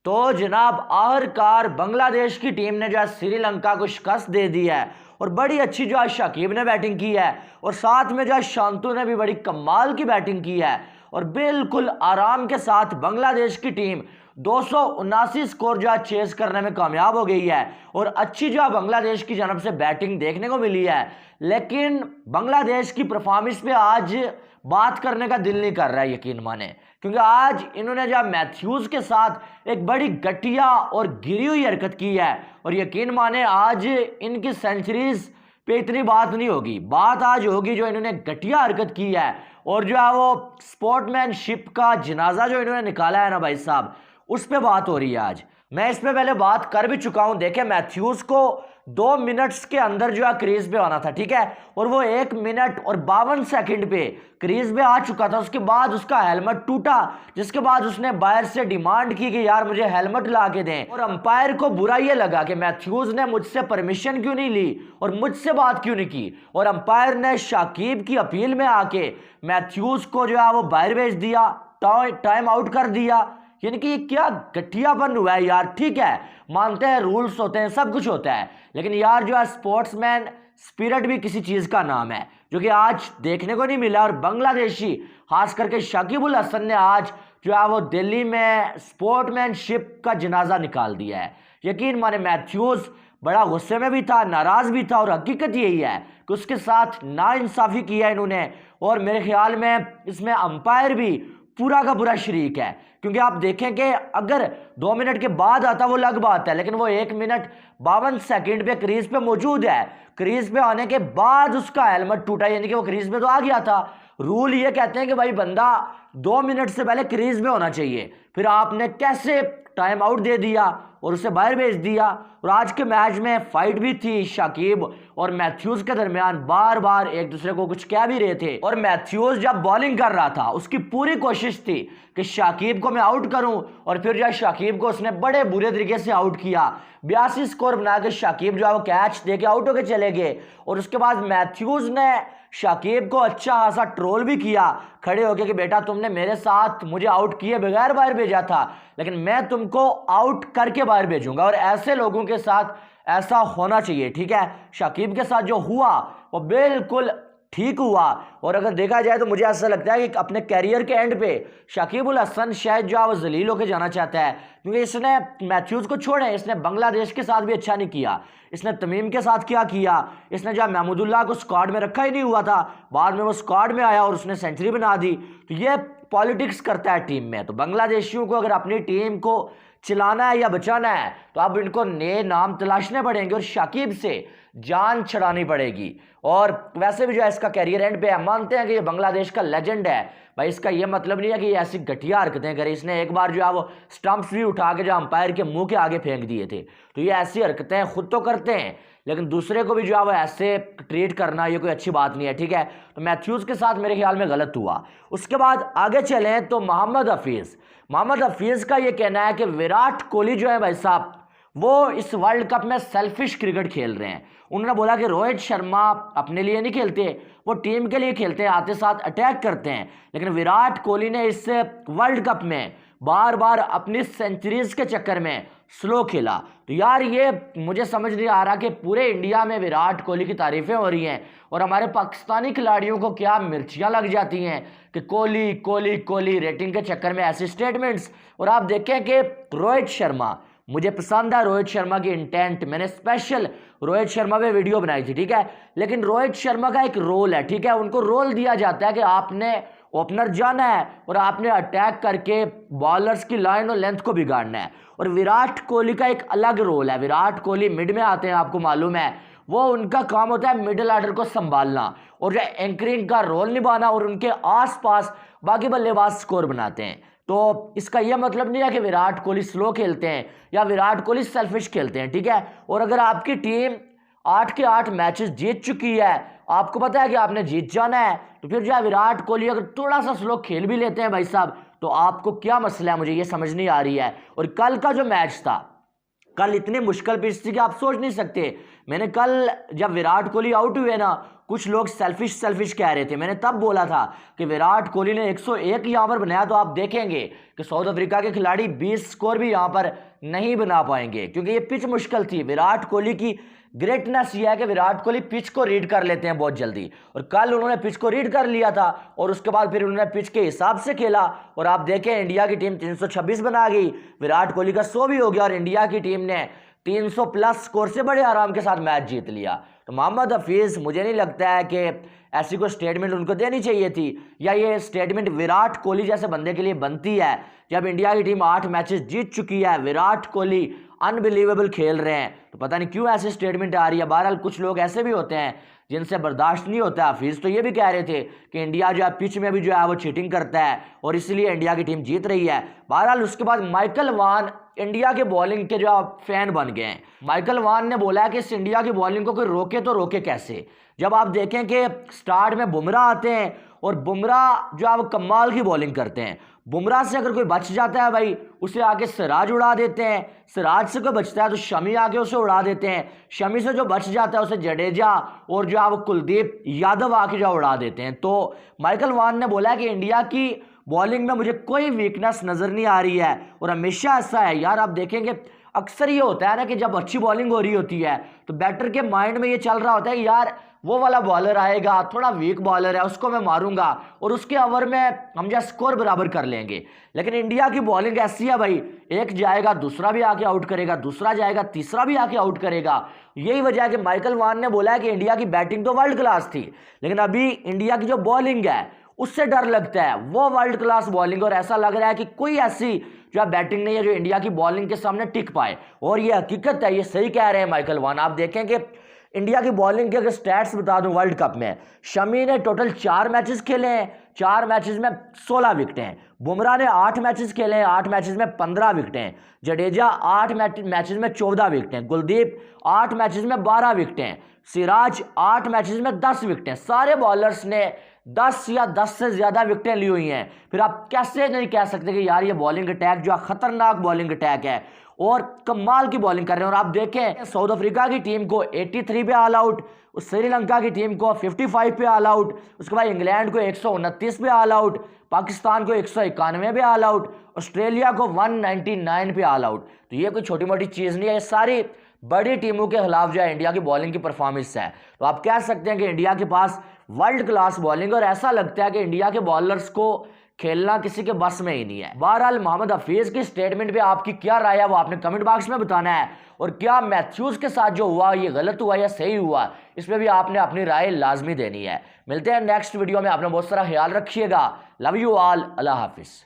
तो जनाब आखिरकार बांग्लादेश की टीम ने जो है श्रीलंका को शिकस्त दे दी है और बड़ी अच्छी जो है शाकिब ने बैटिंग की है और साथ में जो है शांतु ने भी बड़ी कमाल की बैटिंग की है और बिल्कुल आराम के साथ बांग्लादेश की टीम 279 स्कोर जो है चेस करने में कामयाब हो गई है और अच्छी जो है बांग्लादेश की जानब से बैटिंग देखने को मिली है। लेकिन बांग्लादेश की परफॉर्मेंस पे आज बात करने का दिल नहीं कर रहा है, यकीन माने, क्योंकि आज इन्होंने जो मैथ्यूज के साथ एक बड़ी घटिया और गिरी हुई हरकत की है और यकीन माने आज इनकी सेंचुरीज पे इतनी बात नहीं होगी, बात आज होगी जो इन्होंने घटिया हरकत की है और जो है वो स्पोर्ट्समैनशिप का जनाजा जो इन्होंने निकाला है ना भाई साहब, उस पर बात हो रही है आज। मैं इस पे पहले बात कर भी चुका हूं। देखे मैथ्यूज को 2 मिनट्स के अंदर जो है क्रीज पे आना था, ठीक है, और वो 1 मिनट और 52 सेकंड पे क्रीज पे आ चुका था। उसके बाद उसका हेलमेट टूटा, जिसके बाद उसने बाहर से डिमांड की कि यार मुझे हेलमेट ला के दें और अंपायर को बुरा ये लगा कि मैथ्यूज ने मुझसे परमिशन क्यों नहीं ली और मुझसे बात क्यों नहीं की और अंपायर ने शाकिब की अपील में आके मैथ्यूज को जो है वो बाहर भेज दिया, टाइम आउट कर दिया। यानी कि क्या गठियापन हुआ है यार। ठीक है, मानते हैं रूल्स होते हैं, सब कुछ होता है, लेकिन यार जो है स्पोर्ट्समैन स्पिरिट भी किसी चीज का नाम है जो कि आज देखने को नहीं मिला। और बांग्लादेशी खास करके शाकिब उल हसन ने आज जो है वो दिल्ली में स्पोर्ट्समैनशिप का जनाजा निकाल दिया है। यकीन माने मैथ्यूज बड़ा गुस्से में भी था, नाराज भी था और हकीकत यही है कि उसके साथ नाइंसाफी किया इन्होंने और मेरे ख्याल में इसमें अंपायर भी पूरा का पूरा शरीक है। क्योंकि आप देखें कि अगर 2 मिनट के बाद आता वो अलग बात है, लेकिन वो 1 मिनट 52 सेकंड पे क्रीज पे मौजूद है। क्रीज पे आने के बाद उसका हेलमेट टूटा, यानी कि वो क्रीज पे तो आ गया था। रूल ये कहते हैं कि भाई बंदा 2 मिनट से पहले क्रीज में होना चाहिए, फिर आपने कैसे टाइम आउट दे दिया और उसे बाहर भेज दिया। और आज के मैच में फाइट भी थी शाकिब और मैथ्यूज के दरमियान, बार बार एक दूसरे को कुछ कह भी रहे थे और मैथ्यूज जब बॉलिंग कर रहा था उसकी पूरी कोशिश थी कि शाकिब को मैं आउट करूं और फिर जो शाकिब को उसने बड़े बुरे तरीके से आउट किया। 82 स्कोर बना के शाकिब जो है वो कैच दे के आउट होकर चले गए और उसके बाद मैथ्यूज ने शाकिब को अच्छा खासा ट्रोल भी किया खड़े होकर कि बेटा तुमने मेरे साथ मुझे आउट किए बगैर बाहर भेजा था, लेकिन मैं तुमको आउट करके बाहर भेजूंगा। और ऐसे लोगों के साथ ऐसा होना चाहिए, ठीक है। शाकिब के साथ जो हुआ वो बिल्कुल ठीक हुआ और अगर देखा जाए तो मुझे ऐसा लगता है कि अपने कैरियर के एंड पे शाकिब उल हसन शायद जो है वो जलील होकर जाना चाहता है, क्योंकि इसने मैथ्यूज को छोड़े, इसने बांग्लादेश के साथ भी अच्छा नहीं किया। इसने तमीम के साथ क्या किया, इसने जो महमूदुल्लाह को स्क्वाड में रखा ही नहीं हुआ था, बाद में वो स्क्वाड में आया और उसने सेंचुरी बना दी। तो ये पॉलिटिक्स करता है टीम में। तो बांग्लादेशियों को अगर अपनी टीम को चलाना है या बचाना है तो अब इनको नए नाम तलाशने पड़ेंगे और शाकिब से जान छड़ानी पड़ेगी। और वैसे भी जो है इसका कैरियर एंड पे है, मानते हैं कि ये बांग्लादेश का लेजेंड है भाई, इसका ये मतलब नहीं है कि ये ऐसी घटिया हरकतें करे। इसने एक बार जो है वो स्टंप्स भी उठा के जो अंपायर के मुंह के आगे फेंक दिए थे। तो ये ऐसी हरकतें खुद तो करते हैं, लेकिन दूसरे को भी जो है वो ऐसे ट्रीट करना ये कोई अच्छी बात नहीं है, ठीक है। तो मैथ्यूज के साथ मेरे ख्याल में गलत हुआ। उसके बाद आगे चलें तो मोहम्मद हफीज का ये कहना है कि विराट कोहली जो है भाई साहब वो इस वर्ल्ड कप में सेल्फिश क्रिकेट खेल रहे हैं। उन्होंने बोला कि रोहित शर्मा अपने लिए नहीं खेलते, वो टीम के लिए खेलते हैं, आते साथ अटैक करते हैं, लेकिन विराट कोहली ने इस वर्ल्ड कप में बार बार अपनी सेंचुरीज के चक्कर में स्लो खेला। तो यार ये मुझे समझ नहीं आ रहा कि पूरे इंडिया में विराट कोहली की तारीफें हो रही हैं और हमारे पाकिस्तानी खिलाड़ियों को क्या मिर्चियां लग जाती हैं कि कोहली कोहली कोहली, रेटिंग के चक्कर में ऐसे स्टेटमेंट्स। और आप देखें कि रोहित शर्मा, मुझे पसंद है रोहित शर्मा की इंटेंट, मैंने स्पेशल रोहित शर्मा पे वीडियो बनाई थी, ठीक है, लेकिन रोहित शर्मा का एक रोल है, ठीक है, उनको रोल दिया जाता है कि आपने ओपनर जाना है और आपने अटैक करके बॉलर्स की लाइन और लेंथ को बिगाड़ना है। और विराट कोहली का एक अलग रोल है, विराट कोहली मिड में आते हैं, आपको मालूम है, वो उनका काम होता है मिडिल ऑर्डर को संभालना और जो एंकरिंग का रोल निभाना और उनके आसपास बाकी बल्लेबाज स्कोर बनाते हैं। तो इसका यह मतलब नहीं है कि विराट कोहली स्लो खेलते हैं या विराट कोहली सेल्फिश खेलते हैं, ठीक है। और अगर आपकी टीम 8 के 8 मैचेस जीत चुकी है, आपको पता है कि आपने जीत जाना है, तो फिर जो है विराट कोहली अगर थोड़ा सा स्लो खेल भी लेते हैं भाई साहब, तो आपको क्या मसला है, मुझे ये समझ नहीं आ रही है। और कल का जो मैच था, कल इतनी मुश्किल पिच थी कि आप सोच नहीं सकते। मैंने कल जब विराट कोहली आउट हुए ना, कुछ लोग सेल्फिश कह रहे थे। मैंने तब बोला था कि विराट कोहली ने 101 यहाँ पर बनाया, तो आप देखेंगे कि साउथ अफ्रीका के खिलाड़ी 20 स्कोर भी यहाँ पर नहीं बना पाएंगे, क्योंकि ये पिच मुश्किल थी। विराट कोहली की ग्रेटनेस ये है कि विराट कोहली पिच को रीड कर लेते हैं बहुत जल्दी, और कल उन्होंने पिच को रीड कर लिया था और उसके बाद फिर उन्होंने पिच के हिसाब से खेला। और आप देखें इंडिया की टीम 326 बना गई, विराट कोहली का 100 भी हो गया और इंडिया की टीम ने 300 प्लस स्कोर से बड़े आराम के साथ मैच जीत लिया। तो मोहम्मद हफीज़, मुझे नहीं लगता है कि ऐसी कोई स्टेटमेंट उनको देनी चाहिए थी, या ये स्टेटमेंट विराट कोहली जैसे बंदे के लिए बनती है। जब इंडिया की टीम 8 मैचेस जीत चुकी है, विराट कोहली अनबिलीवेबल खेल रहे हैं, तो पता नहीं क्यों ऐसी स्टेटमेंट आ रही है। बहरहाल कुछ लोग ऐसे भी होते हैं जिनसे बर्दाश्त नहीं होता। हफीज़ तो ये भी कह रहे थे कि इंडिया जो है पिच में भी जो है वो चीटिंग करता है और इसलिए इंडिया की टीम जीत रही है। बहरहाल उसके बाद माइकल वान इंडिया के बॉलिंग के जो फैन बन गए हैं। माइकल वान ने बोला है कि इस इंडिया की बॉलिंग को कोई रोके तो रोके कैसे। जब आप देखें कि स्टार्ट में बुमराह आते हैं और बुमराह जो है वो कमाल की बॉलिंग करते हैं, बुमराह से अगर कोई बच जाता है भाई, उसे आके सिराज उड़ा देते हैं, सिराज से कोई बचता है तो शमी आके उसे उड़ा देते हैं, शमी से जो बच जाता है उसे जडेजा और जो है वो कुलदीप यादव आके जो उड़ा देते हैं। तो माइकल वान ने बोला है कि इंडिया की बॉलिंग में मुझे कोई वीकनेस नज़र नहीं आ रही है, और हमेशा ऐसा है यार। आप देखेंगे अक्सर ये होता है ना कि जब अच्छी बॉलिंग हो रही होती है तो बैटर के माइंड में ये चल रहा होता है यार वो वाला बॉलर आएगा, थोड़ा वीक बॉलर है, उसको मैं मारूंगा और उसके ओवर में हम जो स्कोर बराबर कर लेंगे। लेकिन इंडिया की बॉलिंग ऐसी है भाई, एक जाएगा दूसरा भी आके आउट करेगा, दूसरा जाएगा तीसरा भी आके आउट करेगा। यही वजह है कि माइकल वान ने बोला है कि इंडिया की बैटिंग तो वर्ल्ड क्लास थी, लेकिन अभी इंडिया की जो बॉलिंग है उससे डर लगता है, वो वर्ल्ड क्लास बॉलिंग, और ऐसा लग रहा है कि कोई ऐसी जो बैटिंग नहीं है जो इंडिया की बॉलिंग के सामने टिक पाए। और ये हकीकत है, ये सही कह रहे हैं माइकल वान। आप देखें कि इंडिया की बॉलिंग के अगर स्टैट्स बता दूं वर्ल्ड कप में, शमी ने टोटल 4 मैचेस खेले हैं, 4 मैचेस में 16 विकेटें हैं। बुमराह ने 8 मैचेस खेले हैं, 8 मैचेस में 15 विकेटें हैं। जडेजा 8 मैचेस में 14 विकेटें, कुलदीप 8 मैचेस में 12 विकेटें, सिराज 8 मैचेस में 10 विकेटें। सारे बॉलर्स ने 10 या 10 से ज्यादा विकेटें ली हुई हैं। फिर आप कैसे नहीं कह सकते कि यार ये बॉलिंग अटैक जो खतरनाक बॉलिंग अटैक है और कमाल की बॉलिंग कर रहे हैं। और आप देखें साउथ अफ्रीका की टीम को 83 पे ऑल आउट, श्रीलंका की टीम को 55 पे ऑल आउट, उसके बाद इंग्लैंड को 129 पे ऑल आउट, पाकिस्तान को 191 पे ऑल आउट, ऑस्ट्रेलिया को 199 पे ऑल आउट। तो ये कोई छोटी मोटी चीज़ नहीं है, ये सारी बड़ी टीमों के खिलाफ जो है इंडिया की बॉलिंग की परफॉर्मेंस है। तो आप कह सकते हैं कि इंडिया के पास वर्ल्ड क्लास बॉलिंग, और ऐसा लगता है कि इंडिया के बॉलर्स को खेलना किसी के बस में ही नहीं है। बहरहाल मोहम्मद हफीज़ की स्टेटमेंट पे आपकी क्या राय है वो आपने कमेंट बॉक्स में बताना है, और क्या मैथ्यूज़ के साथ जो हुआ ये गलत हुआ या सही हुआ, इसमें भी आपने अपनी राय लाजमी देनी है। मिलते हैं नेक्स्ट वीडियो में, आपने बहुत सारा ख्याल रखिएगा। लव यू ऑल, अल्लाह हाफिज़।